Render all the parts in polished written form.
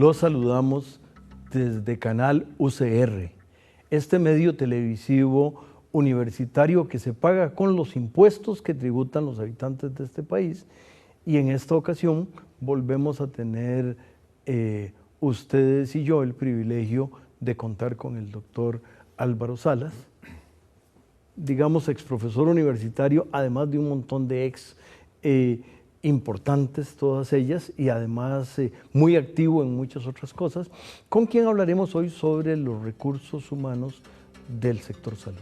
Los saludamos desde Canal UCR, este medio televisivo universitario que se paga con los impuestos que tributan los habitantes de este país. Y en esta ocasión volvemos a tener ustedes y yo el privilegio de contar con el doctor Álvaro Salas, digamos ex profesor universitario, además de un montón de ex importantes todas ellas, y además muy activo en muchas otras cosas, con quien hablaremos hoy sobre los recursos humanos del sector salud.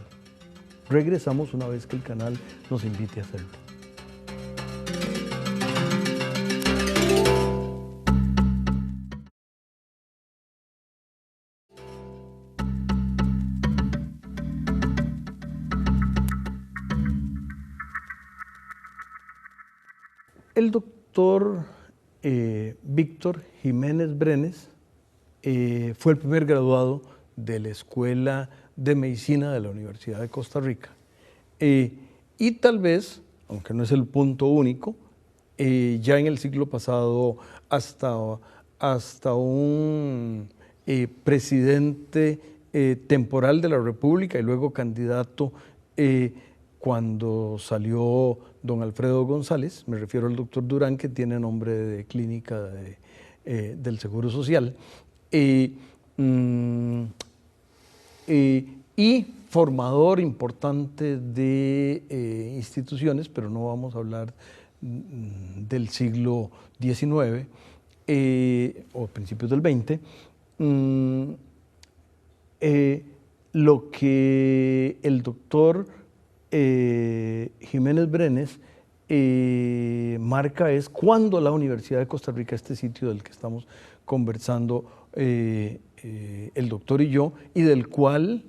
Regresamos una vez que el canal nos invite a hacerlo. El doctor Víctor Jiménez Brenes fue el primer graduado de la Escuela de Medicina de la Universidad de Costa Rica. Y tal vez, aunque no es el punto único, ya en el siglo pasado hasta un presidente temporal de la República y luego candidato cuando salió don Alfredo González, me refiero al doctor Durán, que tiene nombre de clínica del Seguro Social, y formador importante de instituciones, pero no vamos a hablar del siglo XIX o principios del XX. Lo que el doctor Jiménez Brenes marca es cuando la Universidad de Costa Rica, este sitio del que estamos conversando el doctor y yo, y del cual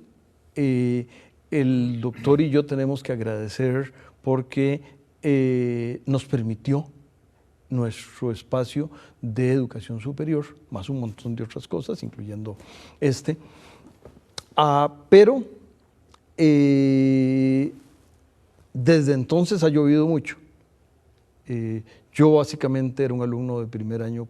el doctor y yo tenemos que agradecer porque nos permitió nuestro espacio de educación superior, más un montón de otras cosas, incluyendo este. Pero desde entonces ha llovido mucho. Yo básicamente era un alumno de primer año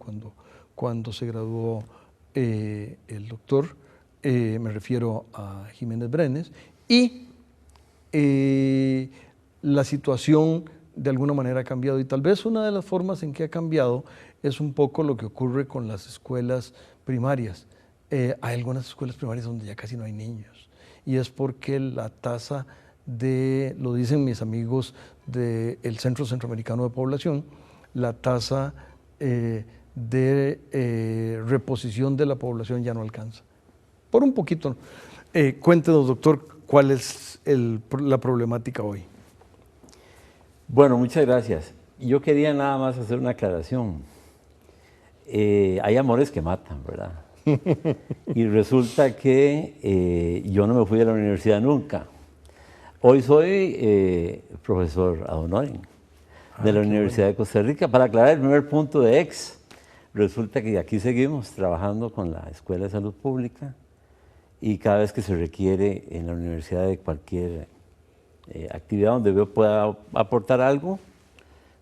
cuando se graduó el doctor, me refiero a Jiménez Brenes, y la situación de alguna manera ha cambiado, y tal vez una de las formas en que ha cambiado es un poco lo que ocurre con las escuelas primarias. Hay algunas escuelas primarias donde ya casi no hay niños, y es porque la tasa de, lo dicen mis amigos del Centro Centroamericano de Población, la tasa de reposición de la población ya no alcanza. Por un poquito. Cuéntenos, doctor, cuál es la problemática hoy. Bueno, muchas gracias. Yo quería nada más hacer una aclaración. Hay amores que matan, ¿verdad? Y resulta que yo no me fui a la universidad nunca. Hoy soy profesor ad honorem de la Universidad de Costa Rica. Para aclarar el primer punto de ex, resulta que aquí seguimos trabajando con la Escuela de Salud Pública y cada vez que se requiere en la universidad de cualquier actividad donde yo pueda aportar algo,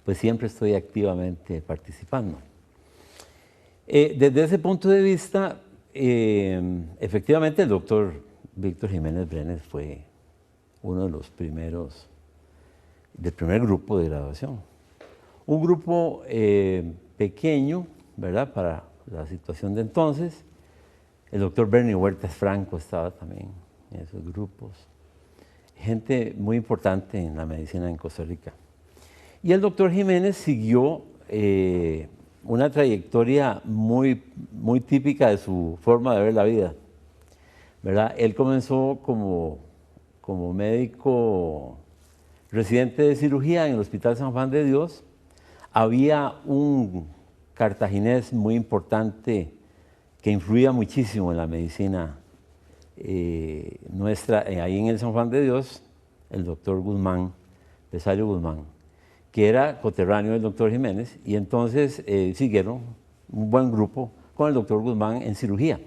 pues siempre estoy activamente participando. Desde ese punto de vista, efectivamente el doctor Víctor Jiménez Brenes fue uno de los primeros, del primer grupo de graduación. Un grupo pequeño, ¿verdad?, para la situación de entonces. El doctor Bernie Huertas Franco estaba también en esos grupos. Gente muy importante en la medicina en Costa Rica. Y el doctor Jiménez siguió una trayectoria muy típica de su forma de ver la vida, ¿verdad? Él comenzó como médico residente de cirugía en el Hospital San Juan de Dios. Había un cartaginés muy importante que influía muchísimo en la medicina nuestra, ahí en el San Juan de Dios, el doctor Guzmán, Pesalio Guzmán, que era coterráneo del doctor Jiménez, y entonces siguieron un buen grupo con el doctor Guzmán en cirugía.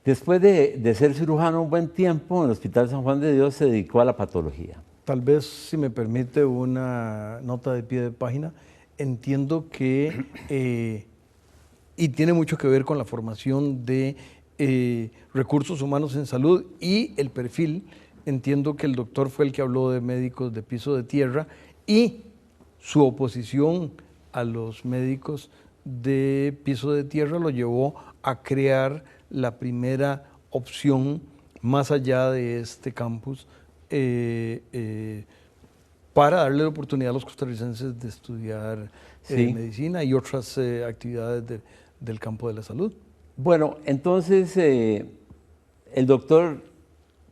Después de ser cirujano un buen tiempo en el Hospital San Juan de Dios, se dedicó a la patología. Tal vez, si me permite, una nota de pie de página. Entiendo que y tiene mucho que ver con la formación de recursos humanos en salud y el perfil. Entiendo que el doctor fue el que habló de médicos de piso de tierra y su oposición a los médicos de piso de tierra lo llevó a crear la primera opción más allá de este campus para darle la oportunidad a los costarricenses de estudiar Sí. medicina y otras actividades del campo de la salud. Bueno, entonces el doctor,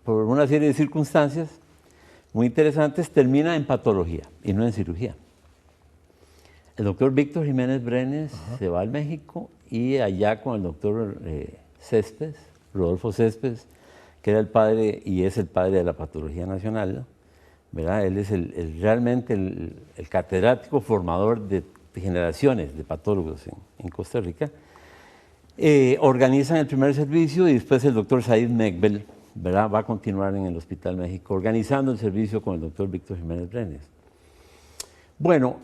por una serie de circunstancias muy interesantes, termina en patología y no en cirugía. El doctor Víctor Jiménez Brenes se va al México y allá con el doctor Céspedes, Rodolfo Céspedes, que era el padre y es el padre de la patología nacional, ¿no? ¿Verdad? Él es realmente el catedrático formador de generaciones de patólogos en Costa Rica. Organizan el primer servicio y después el doctor Said Megbel, ¿verdad?, va a continuar en el Hospital México organizando el servicio con el doctor Víctor Jiménez Brenes. Bueno,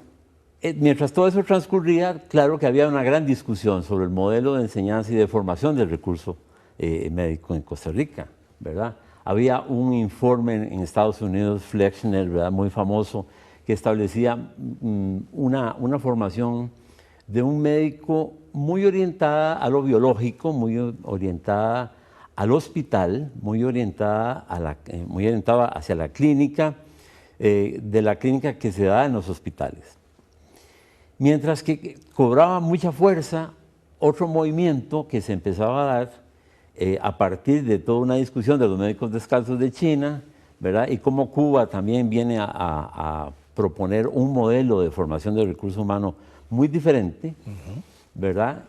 mientras todo eso transcurría, claro que había una gran discusión sobre el modelo de enseñanza y de formación del recurso médico en Costa Rica, ¿verdad? Había un informe en Estados Unidos, Flexner, ¿verdad?, muy famoso, que establecía una formación de un médico muy orientada a lo biológico, muy orientada al hospital, muy orientada hacia la clínica, de la clínica que se da en los hospitales. Mientras que cobraba mucha fuerza otro movimiento que se empezaba a dar a partir de toda una discusión de los médicos descalzos de China, ¿verdad? Y cómo Cuba también viene a proponer un modelo de formación del recurso humano muy diferente, ¿verdad?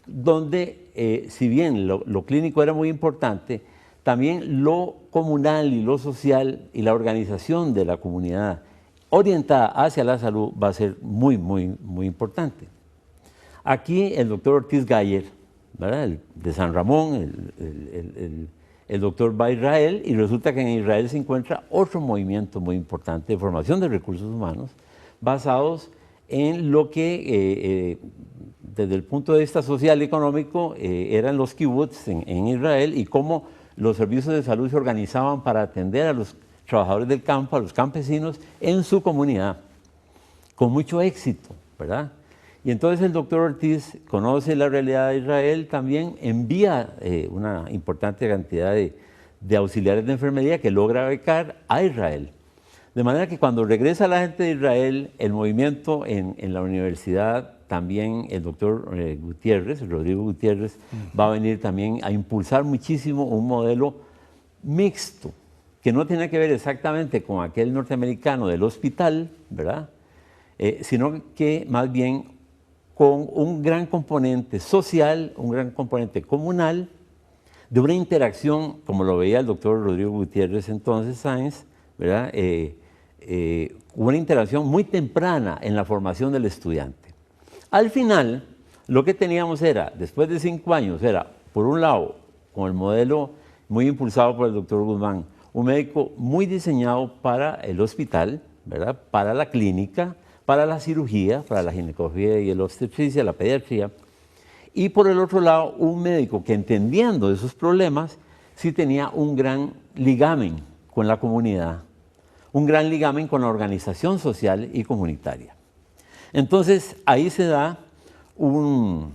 Donde, si bien lo clínico era muy importante, también lo comunal y lo social y la organización de la comunidad orientada hacia la salud va a ser muy, muy, muy importante. Aquí el doctor Ortiz Gayer, ¿verdad?, de San Ramón, el doctor va a Israel y resulta que en Israel se encuentra otro movimiento muy importante de formación de recursos humanos basados en lo que desde el punto de vista social y económico eran los kibbutz en Israel y cómo los servicios de salud se organizaban para atender a los trabajadores del campo, a los campesinos en su comunidad, con mucho éxito, ¿verdad? Y entonces el doctor Ortiz conoce la realidad de Israel, también envía una importante cantidad de auxiliares de enfermería que logra becar a Israel. De manera que cuando regresa la gente de Israel, el movimiento en la universidad, también el doctor Gutiérrez, Rodrigo Gutiérrez, va a venir también a impulsar muchísimo un modelo mixto, que no tiene que ver exactamente con aquel norteamericano del hospital, ¿verdad? Sino que más bien con un gran componente social, un gran componente comunal, de una interacción, como lo veía el doctor Rodrigo Gutiérrez entonces, Sáenz, ¿verdad? Una interacción muy temprana en la formación del estudiante. Al final, lo que teníamos era, después de 5 años, era, por un lado, con el modelo muy impulsado por el doctor Guzmán, un médico muy diseñado para el hospital, ¿verdad?, para la clínica, para la cirugía, para la ginecología y la obstetricia, la pediatría, y por el otro lado, un médico que entendiendo esos problemas, sí tenía un gran ligamen con la comunidad, un gran ligamen con la organización social y comunitaria. Entonces, ahí se da un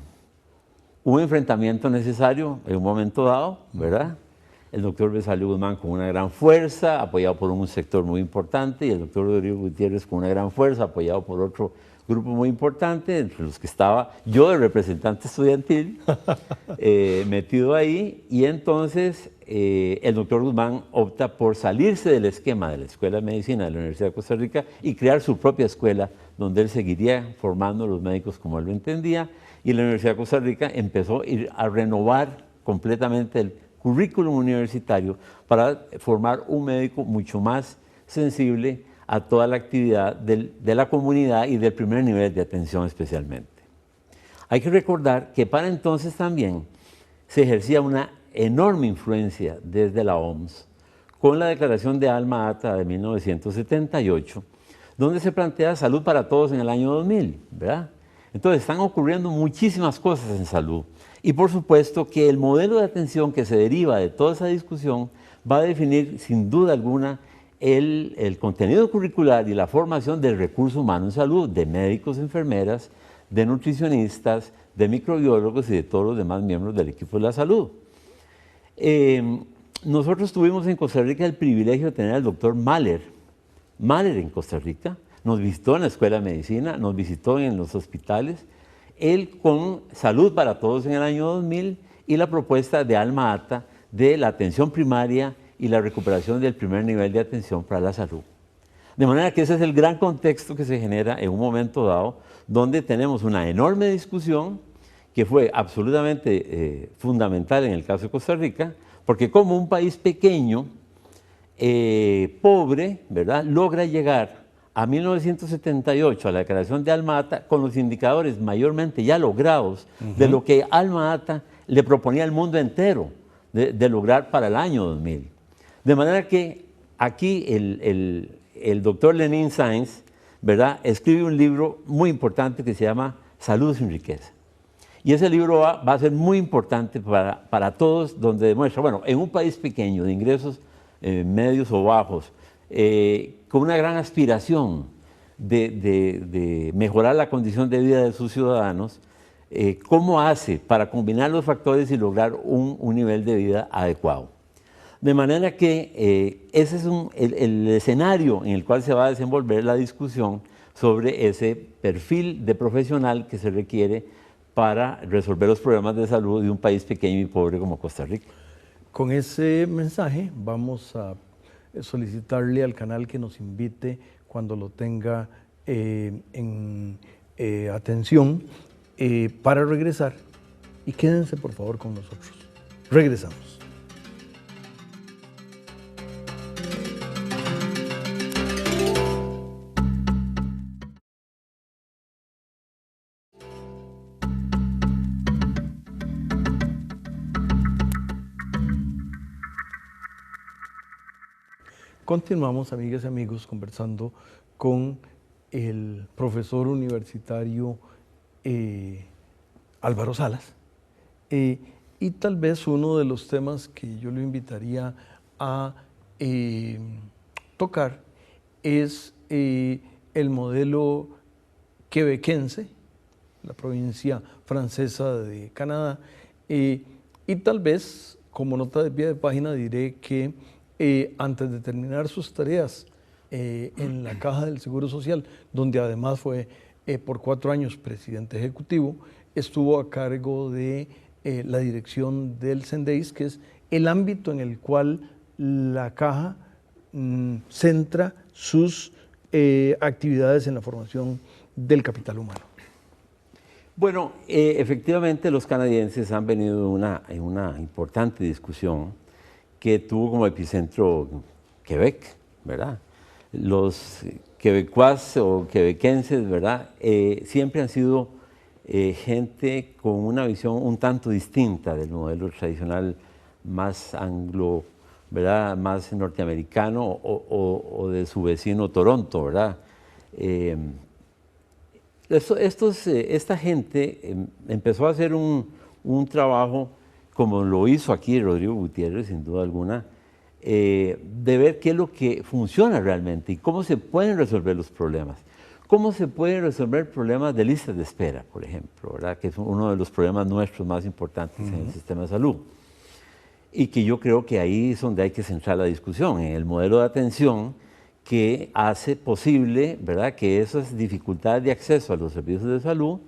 enfrentamiento necesario en un momento dado, ¿verdad? El doctor Besalio Guzmán con una gran fuerza, apoyado por un sector muy importante, y el doctor Rodrigo Gutiérrez con una gran fuerza, apoyado por otro grupo muy importante, entre los que estaba yo, de representante estudiantil, metido ahí, y entonces el doctor Guzmán opta por salirse del esquema de la Escuela de Medicina de la Universidad de Costa Rica y crear su propia escuela, donde él seguiría formando a los médicos como él lo entendía, y la Universidad de Costa Rica empezó a renovar completamente el currículum universitario para formar un médico mucho más sensible a toda la actividad de la comunidad y del primer nivel de atención especialmente. Hay que recordar que para entonces también se ejercía una enorme influencia desde la OMS con la Declaración de Alma Ata de 1978, donde se plantea salud para todos en el año 2000, ¿verdad? Entonces están ocurriendo muchísimas cosas en salud. Y por supuesto que el modelo de atención que se deriva de toda esa discusión va a definir sin duda alguna el contenido curricular y la formación del recurso humano en salud, de médicos, enfermeras, de nutricionistas, de microbiólogos y de todos los demás miembros del equipo de la salud. Nosotros tuvimos en Costa Rica el privilegio de tener al doctor Mahler en Costa Rica, nos visitó en la Escuela de Medicina, nos visitó en los hospitales, él con Salud para Todos en el año 2000 y la propuesta de Alma Ata de la atención primaria y la recuperación del primer nivel de atención para la salud. De manera que ese es el gran contexto que se genera en un momento dado, donde tenemos una enorme discusión que fue absolutamente fundamental en el caso de Costa Rica, porque como un país pequeño, pobre, ¿verdad?, logra llegar a 1978, a la declaración de Alma Ata, con los indicadores mayormente ya logrados de lo que Alma Ata le proponía al mundo entero de lograr para el año 2000. De manera que aquí el doctor Lenin Sainz, ¿verdad?, escribe un libro muy importante que se llama Salud sin riqueza. Y ese libro va a ser muy importante para todos, donde demuestra, bueno, en un país pequeño, de ingresos medios o bajos, con una gran aspiración de mejorar la condición de vida de sus ciudadanos, ¿cómo hace para combinar los factores y lograr un nivel de vida adecuado? De manera que ese es el escenario en el cual se va a desenvolver la discusión sobre ese perfil de profesional que se requiere para resolver los problemas de salud de un país pequeño y pobre como Costa Rica. Con ese mensaje vamos a solicitarle al canal que nos invite cuando lo tenga en atención para regresar, y quédense por favor con nosotros. Regresamos. Continuamos, amigas y amigos, conversando con el profesor universitario Álvaro Salas. Y tal vez uno de los temas que yo lo invitaría a tocar es el modelo quebequense, la provincia francesa de Canadá. Y tal vez, como nota de pie de página, diré que antes de terminar sus tareas en la Caja del Seguro Social, donde además fue por 4 años presidente ejecutivo, estuvo a cargo de la dirección del CENDEIS, que es el ámbito en el cual la Caja centra sus actividades en la formación del capital humano. Bueno, efectivamente los canadienses han venido en una importante discusión que tuvo como epicentro Quebec, ¿verdad? Los quebecuas o quebequenses, ¿verdad?, siempre han sido gente con una visión un tanto distinta del modelo tradicional más anglo, ¿verdad?, más norteamericano o de su vecino Toronto, ¿verdad? Esta gente empezó a hacer un trabajo, como lo hizo aquí Rodrigo Gutiérrez, sin duda alguna, de ver qué es lo que funciona realmente y cómo se pueden resolver los problemas. ¿Cómo se pueden resolver problemas de listas de espera, por ejemplo, ¿verdad?, que es uno de los problemas nuestros más importantes en el sistema de salud? Y que yo creo que ahí es donde hay que centrar la discusión, en el modelo de atención que hace posible, ¿verdad?, que esas dificultades de acceso a los servicios de salud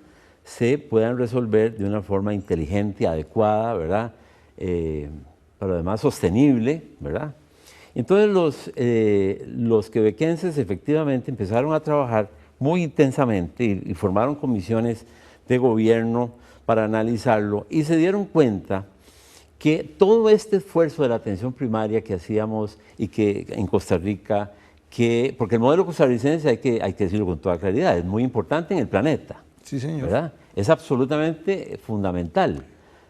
se puedan resolver de una forma inteligente, adecuada, ¿verdad?, pero además sostenible, ¿verdad? Entonces los quebequenses efectivamente empezaron a trabajar muy intensamente y formaron comisiones de gobierno para analizarlo y se dieron cuenta que todo este esfuerzo de la atención primaria que hacíamos y que en Costa Rica, porque el modelo costarricense hay que decirlo con toda claridad, es muy importante en el planeta. Sí, señor. ¿Verdad? Es absolutamente fundamental.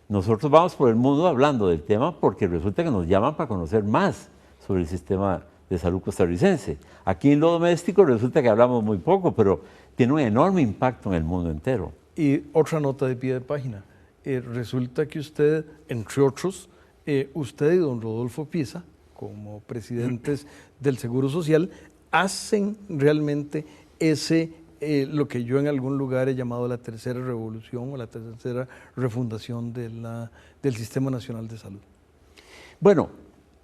Nosotros vamos por el mundo hablando del tema porque resulta que nos llaman para conocer más sobre el sistema de salud costarricense. Aquí en lo doméstico resulta que hablamos muy poco, pero tiene un enorme impacto en el mundo entero. Y otra nota de pie de página. Resulta que usted, entre otros, usted y don Rodolfo Pisa, como presidentes del Seguro Social, hacen realmente lo que yo en algún lugar he llamado la tercera revolución o la tercera refundación del Sistema Nacional de Salud. Bueno,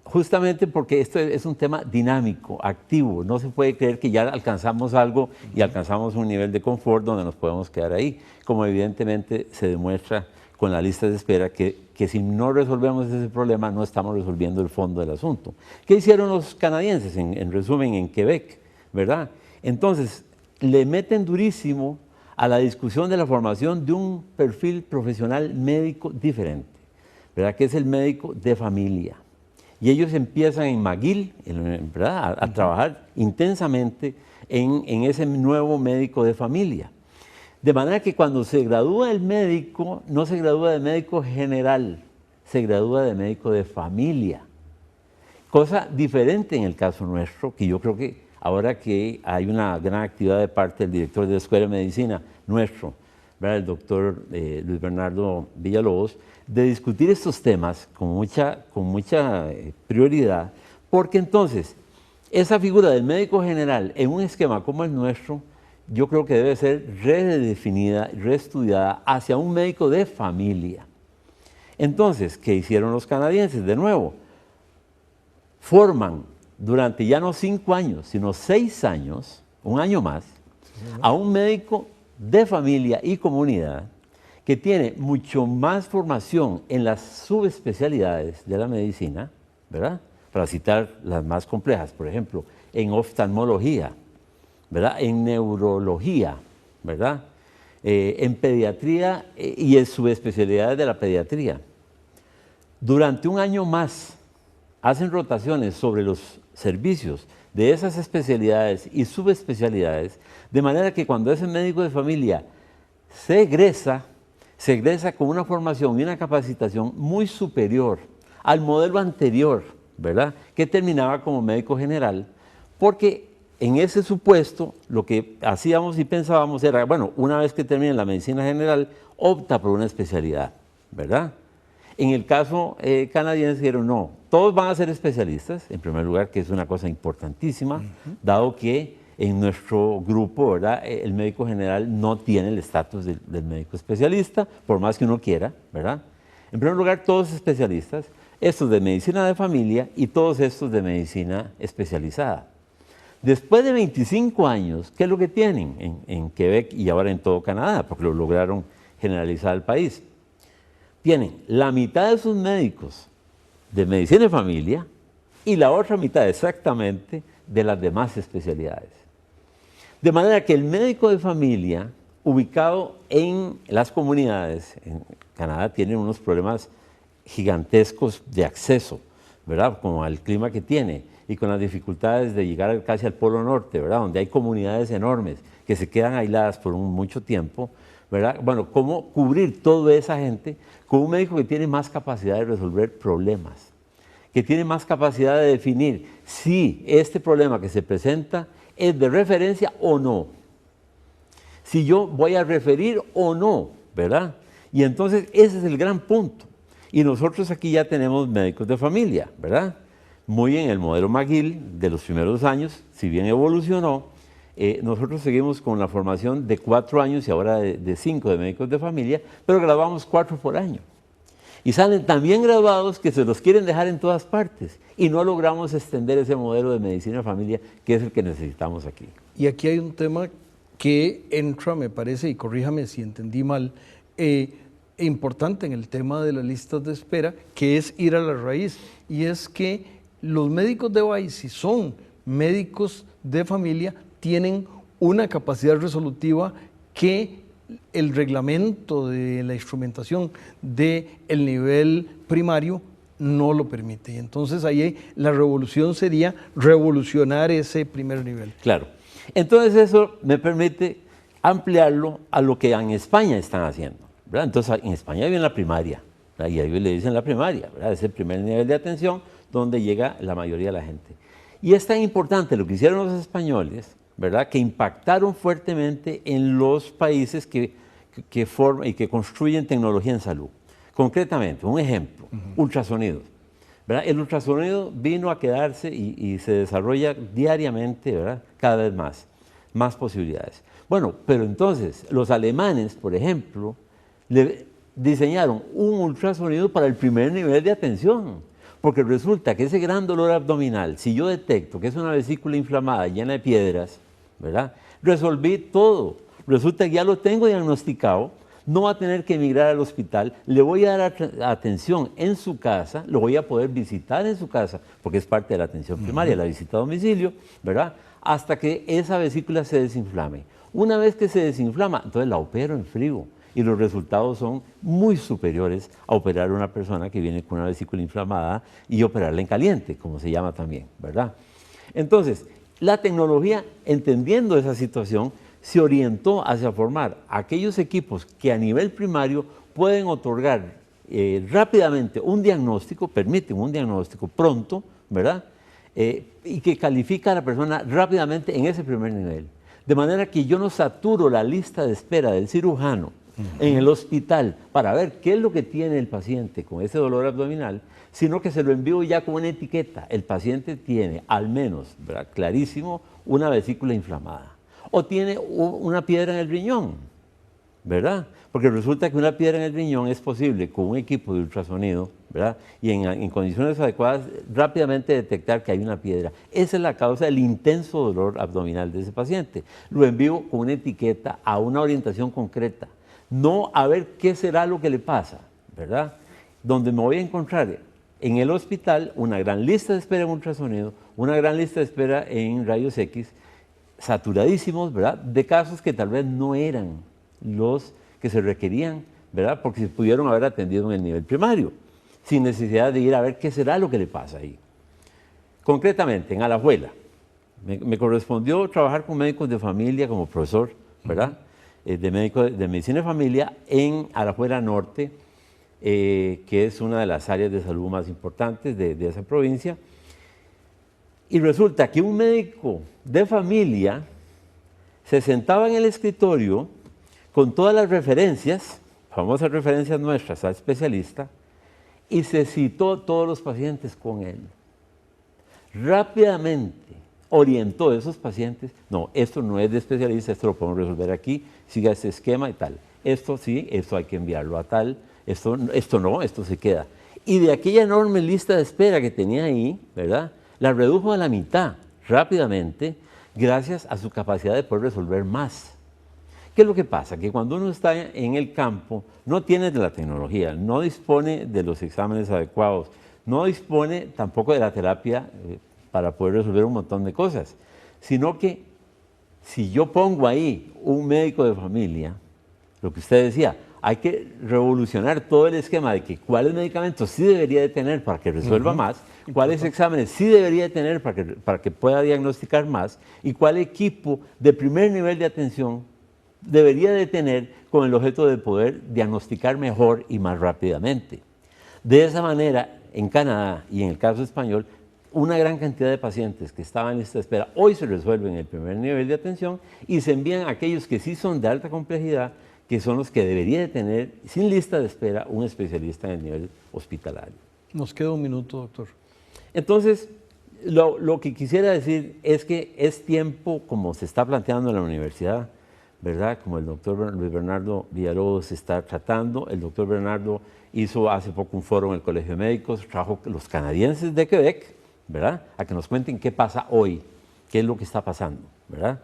justamente porque esto es un tema dinámico, activo. No se puede creer que ya alcanzamos algo y alcanzamos un nivel de confort donde nos podemos quedar ahí, como evidentemente se demuestra con la lista de espera, que si no resolvemos ese problema no estamos resolviendo el fondo del asunto. ¿Qué hicieron los canadienses, en resumen, en Quebec? ¿Verdad? Entonces, le meten durísimo a la discusión de la formación de un perfil profesional médico diferente, ¿verdad? Que es el médico de familia. Y ellos empiezan en McGill, ¿verdad? A trabajar intensamente en ese nuevo médico de familia. De manera que cuando se gradúa el médico, no se gradúa de médico general, se gradúa de médico de familia. Cosa diferente en el caso nuestro, que yo creo que ahora que hay una gran actividad de parte del director de la Escuela de Medicina nuestro, ¿verdad? El doctor Luis Bernardo Villalobos, de discutir estos temas con mucha prioridad, porque entonces esa figura del médico general en un esquema como el nuestro, yo creo que debe ser redefinida, reestudiada hacia un médico de familia. Entonces, ¿qué hicieron los canadienses? De nuevo, forman durante ya no 5 años, sino 6 años, un año más, a un médico de familia y comunidad que tiene mucho más formación en las subespecialidades de la medicina, ¿verdad? Para citar las más complejas, por ejemplo, en oftalmología, ¿verdad? En neurología, ¿verdad? En pediatría y en subespecialidades de la pediatría. Durante un año más hacen rotaciones sobre los servicios de esas especialidades y subespecialidades, de manera que cuando ese médico de familia se egresa con una formación y una capacitación muy superior al modelo anterior, ¿verdad? Que terminaba como médico general, porque en ese supuesto lo que hacíamos y pensábamos era, bueno, una vez que termine la medicina general, opta por una especialidad, ¿verdad? En el caso canadiense dijeron, no, todos van a ser especialistas, en primer lugar, que es una cosa importantísima, dado que en nuestro grupo, ¿verdad? El médico general no tiene el estatus del médico especialista, por más que uno quiera, ¿verdad? En primer lugar, todos especialistas, estos de medicina de familia y todos estos de medicina especializada. Después de 25 años, ¿qué es lo que tienen en Quebec y ahora en todo Canadá? Porque lo lograron generalizar al país. Tienen la mitad de sus médicos de medicina de familia y la otra mitad exactamente de las demás especialidades. De manera que el médico de familia, ubicado en las comunidades, en Canadá tiene unos problemas gigantescos de acceso, ¿verdad? Como al clima que tiene y con las dificultades de llegar casi al Polo Norte, ¿verdad? Donde hay comunidades enormes que se quedan aisladas por mucho tiempo, ¿verdad? Bueno, ¿cómo cubrir toda esa gente con un médico que tiene más capacidad de resolver problemas, que tiene más capacidad de definir si este problema que se presenta es de referencia o no, si yo voy a referir o no, ¿verdad? Y entonces ese es el gran punto. Y nosotros aquí ya tenemos médicos de familia, ¿verdad? Muy en el modelo McGill de los primeros años, si bien evolucionó, nosotros seguimos con la formación de 4 años y ahora de 5 de médicos de familia, pero graduamos 4 por año. Y salen tan bien graduados que se los quieren dejar en todas partes y no logramos extender ese modelo de medicina de familia que es el que necesitamos aquí. Y aquí hay un tema que entra, me parece, y corríjame si entendí mal, importante en el tema de las listas de espera, que es ir a la raíz, y es que los médicos de base, si son médicos de familia, tienen una capacidad resolutiva que el reglamento de la instrumentación del nivel primario no lo permite. Y entonces ahí la revolución sería revolucionar ese primer nivel. Claro. Entonces eso me permite ampliarlo a lo que en España están haciendo, ¿verdad? Entonces en España hay en la primaria, ¿verdad? Y ahí le dicen la primaria, ¿verdad? Es el primer nivel de atención donde llega la mayoría de la gente. Y es tan importante lo que hicieron los españoles, ¿verdad? Que impactaron fuertemente en los países que que forman y que construyen tecnología en salud. Concretamente, un ejemplo, ultrasonidos. ¿Verdad? El ultrasonido vino a quedarse y se desarrolla diariamente, ¿verdad? Cada vez más posibilidades. Bueno, pero entonces los alemanes, por ejemplo, diseñaron un ultrasonido para el primer nivel de atención, porque resulta que ese gran dolor abdominal, si yo detecto que es una vesícula inflamada llena de piedras, ¿verdad? Resolví todo. Resulta que ya lo tengo diagnosticado, no va a tener que emigrar al hospital, le voy a dar atención en su casa, lo voy a poder visitar en su casa, porque es parte de la atención primaria, la visita a domicilio, ¿verdad? Hasta que esa vesícula se desinflame. Una vez que se desinflama, entonces la opero en frío y los resultados son muy superiores a operar a una persona que viene con una vesícula inflamada y operarla en caliente, como se llama también, ¿verdad? Entonces, la tecnología, entendiendo esa situación, se orientó hacia formar aquellos equipos que a nivel primario pueden otorgar rápidamente un diagnóstico, permiten un diagnóstico pronto, ¿verdad? Y que califica a la persona rápidamente en ese primer nivel. De manera que yo no saturo la lista de espera del cirujano en el hospital para ver qué es lo que tiene el paciente con ese dolor abdominal, sino que se lo envío ya con una etiqueta. El paciente tiene al menos, ¿verdad? Clarísimo, una vesícula inflamada. O tiene una piedra en el riñón, ¿verdad? Porque resulta que una piedra en el riñón es posible con un equipo de ultrasonido, ¿verdad? Y en condiciones adecuadas rápidamente detectar que hay una piedra. Esa es la causa del intenso dolor abdominal de ese paciente. Lo envío con una etiqueta a una orientación concreta, no a ver qué será lo que le pasa, ¿verdad? Donde me voy a encontrar en el hospital una gran lista de espera en ultrasonido, una gran lista de espera en rayos X, saturadísimos, ¿verdad? De casos que tal vez no eran los que se requerían, ¿verdad? Porque se pudieron haber atendido en el nivel primario, sin necesidad de ir a ver qué será lo que le pasa ahí. Concretamente, en Alajuela, me correspondió trabajar con médicos de familia como profesor, ¿verdad? De medicina de familia en Alajuela Norte, que es una de las áreas de salud más importantes de esa provincia. Y resulta que un médico de familia se sentaba en el escritorio con todas las referencias, famosas referencias nuestras al especialista, y se citó todos los pacientes con él. Rápidamente orientó a esos pacientes, no, esto no es de especialista, esto lo podemos resolver aquí, siga este esquema y tal. Esto sí, esto hay que enviarlo a tal, esto no, esto se queda. Y de aquella enorme lista de espera que tenía ahí, ¿verdad?, la redujo a la mitad rápidamente gracias a su capacidad de poder resolver más. ¿Qué es lo que pasa? Que cuando uno está en el campo, no tiene de la tecnología, no dispone de los exámenes adecuados, no dispone tampoco de la terapia para poder resolver un montón de cosas, sino que si yo pongo ahí un médico de familia, lo que usted decía, hay que revolucionar todo el esquema de que cuáles medicamentos sí debería de tener para que resuelva más, cuáles exámenes sí debería de tener para que pueda diagnosticar más y cuál equipo de primer nivel de atención debería de tener con el objeto de poder diagnosticar mejor y más rápidamente. De esa manera, en Canadá y en el caso español, una gran cantidad de pacientes que estaban en lista de espera hoy se resuelven en el primer nivel de atención y se envían a aquellos que sí son de alta complejidad, que son los que debería de tener, sin lista de espera, un especialista en el nivel hospitalario. Nos queda un minuto, doctor. Entonces, lo que quisiera decir es que es tiempo, como se está planteando en la universidad, ¿verdad? Como el doctor Luis Bernardo Villalobos está tratando. El doctor Bernardo hizo hace poco un foro en el Colegio de Médicos, trajo los canadienses de Quebec, ¿verdad?, a que nos cuenten qué pasa hoy, qué es lo que está pasando, ¿verdad?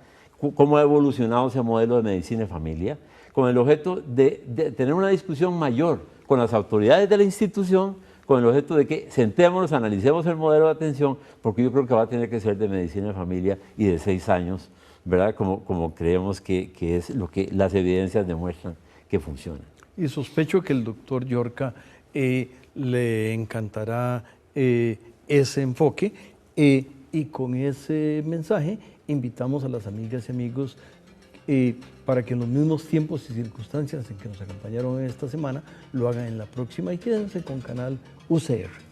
Cómo ha evolucionado ese modelo de medicina de familia, con el objeto de tener una discusión mayor con las autoridades de la institución, con el objeto de que sentémonos, analicemos el modelo de atención, porque yo creo que va a tener que ser de medicina de familia y de 6 años, ¿verdad? Como creemos que es lo que las evidencias demuestran que funciona. Y sospecho que el doctor Llorca le encantará ese enfoque y con ese mensaje invitamos a las amigas y amigos para que en los mismos tiempos y circunstancias en que nos acompañaron esta semana lo hagan en la próxima y quédense con Canal UCR.